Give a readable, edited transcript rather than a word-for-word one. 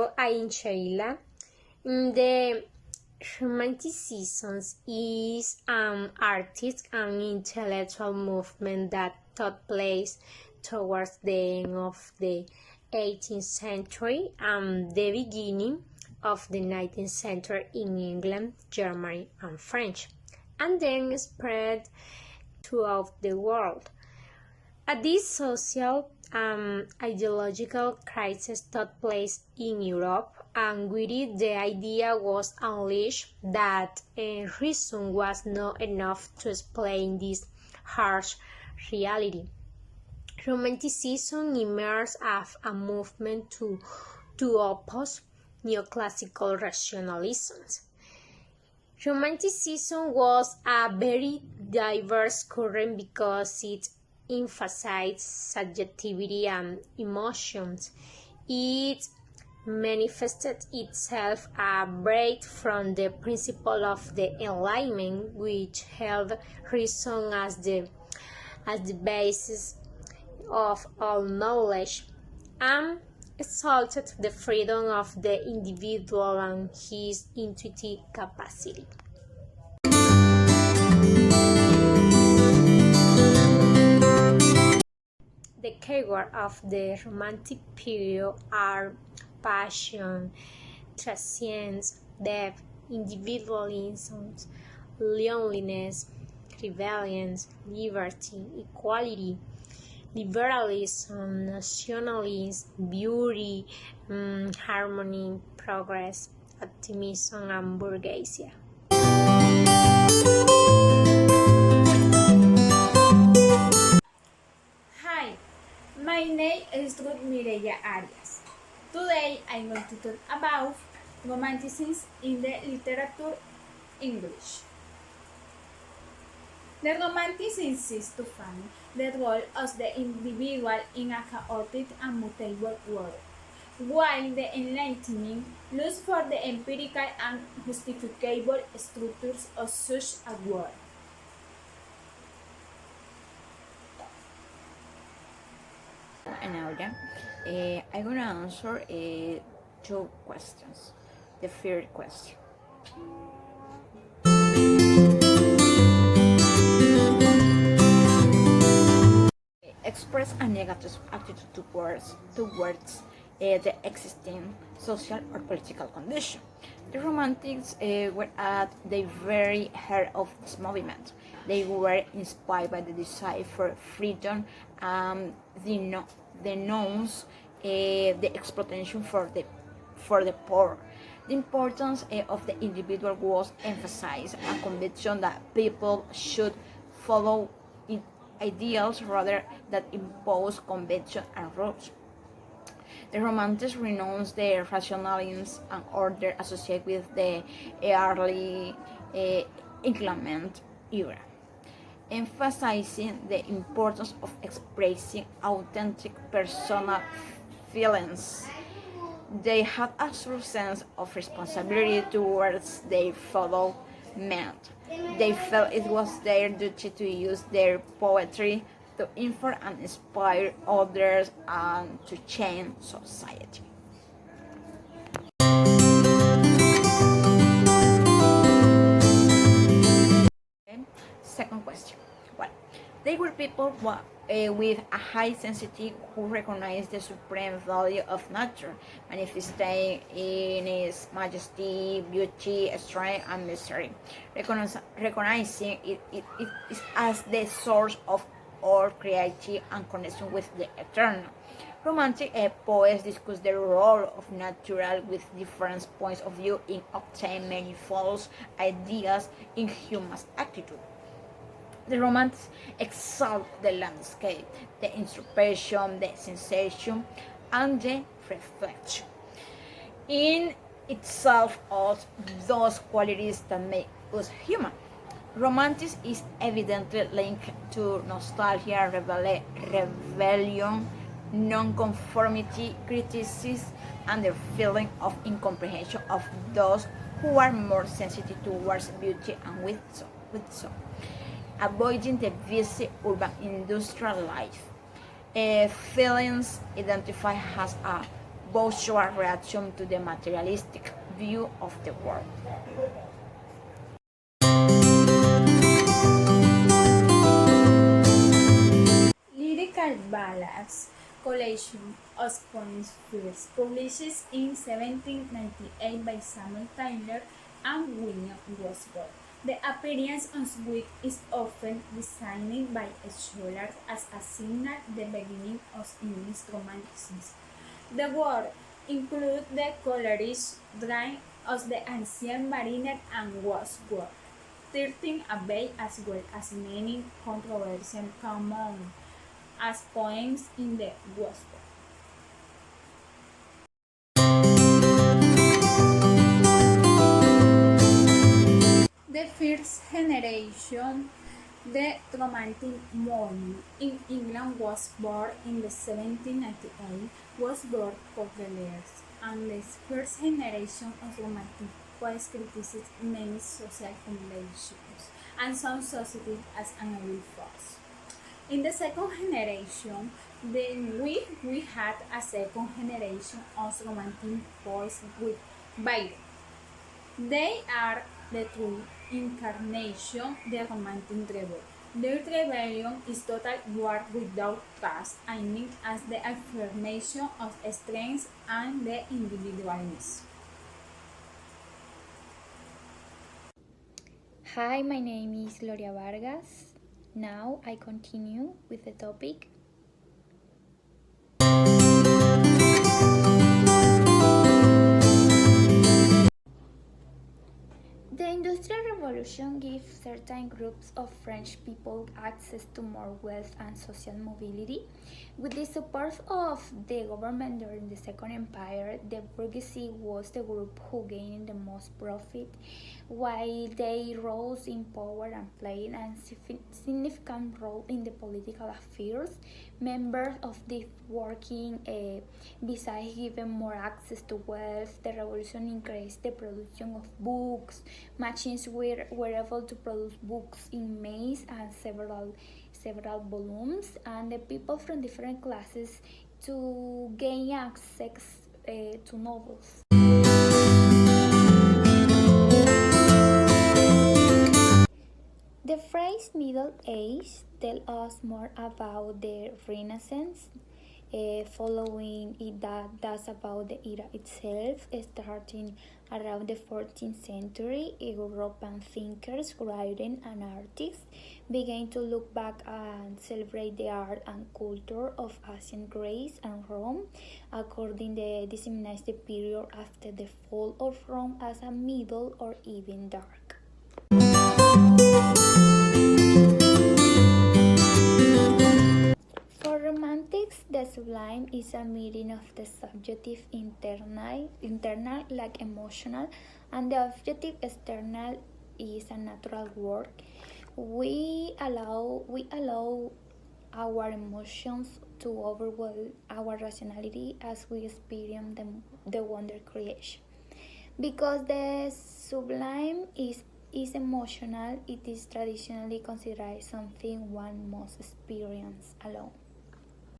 Hello, I'm Sheila. The Romanticism is an artistic and intellectual movement that took place towards the end of the 18th century and the beginning of the 19th century in England, Germany, and French, and then spread throughout the world. This social ideological crisis took place in Europe, and with it the idea was unleashed that reason was not enough to explain this harsh reality. Romanticism emerged as a movement to oppose neoclassical rationalism. Romanticism was a very diverse current because it emphasized subjectivity and emotions. It manifested itself a break from the principle of the Enlightenment, which held reason as the basis of all knowledge, and exalted the freedom of the individual and his intuitive capacity. The keywords of the Romantic period are passion, transience, depth, individualism, loneliness, rebellion, liberty, equality, liberalism, nationalism, beauty, harmony, progress, optimism, and bourgeoisie. Hi, my name is Mireya. Today I'm going to talk about romanticism in the literature English. The romanticism seeks to find the role of the individual in a chaotic and mutable world, while the Enlightenment looks for the empirical and justificable structures of such a world. And now, I'm gonna answer two questions. The first question: express a negative attitude towards the existing social or political condition. The Romantics were at the very heart of this movement. They were inspired by the desire for freedom and denounce the exploitation for the poor. The importance of the individual was emphasized, a conviction that people should follow ideals rather than impose convention and rules. The Romantics renounced the rationalism and order associated with the early Enlightenment era, emphasizing the importance of expressing authentic personal feelings. They had a true sense of responsibility towards their fellow men. They felt it was their duty to use their poetry to inform and inspire others and to change society. Second question. Well, they were people with a high sensitivity who recognized the supreme value of nature, manifesting in its majesty, beauty, strength, and mystery. Recognizing it as the source of all creativity and connection with the eternal. Romantic poets discuss the role of nature with different points of view in obtaining many false ideas in human attitude. The Romantics exalt the landscape, the interpretation, the sensation, and the reflection. In itself, all those qualities that make us human. Romanticism is evidently linked to nostalgia, rebellion, non-conformity, criticism, and the feeling of incomprehension of those who are more sensitive towards beauty and wisdom. Avoiding the busy urban industrial life. Feelings identified as a bourgeois reaction to the materialistic view of the world. Lyrical Ballads collection of poems first published in 1798 by Samuel Taylor and William Wordsworth. The appearance on which is often designated by scholars as a signal the beginning of English Romanticism. The word includes the colorist drawing of the ancient mariner and Wordsworth, 13 Abbey as well as many controversial common as poems in the Gospel. The first generation, the Romantic movement in England was born in the 1798 was born Cavaliers, and the first generation of Romantic poets criticized many social conventions and some society as an evil force. In the second generation, then we had a second generation of romantic poets with Byron. They are the true incarnation of the romantic rebel. Their rebellion is total war without trust, aiming at the affirmation of strength and the individualism. Hi, my name is Gloria Vargas. Now I continue with the topic. The Industrial Revolution gave certain groups of French people access to more wealth and social mobility. With the support of the government during the Second Empire, the bourgeoisie was the group who gained the most profit, while they rose in power and played a significant role in the political affairs. Members of this working, besides giving more access to wealth, the revolution increased the production of books. Machines were able to produce books in mass and several volumes, and the people from different classes to gain access to novels. The phrase Middle Age tells us more about the Renaissance. Following it, that's about the era itself. Starting around the 14th century, European thinkers, writers, and artists began to look back and celebrate the art and culture of ancient Greece and Rome. According, they designated the period after the fall of Rome as a middle or even dark. For romantics, the sublime is a meeting of the subjective internal like emotional, and the objective external is a natural work. We allow our emotions to overwhelm our rationality as we experience the wonder creation. Because the sublime is emotional, it is traditionally considered something one must experience alone.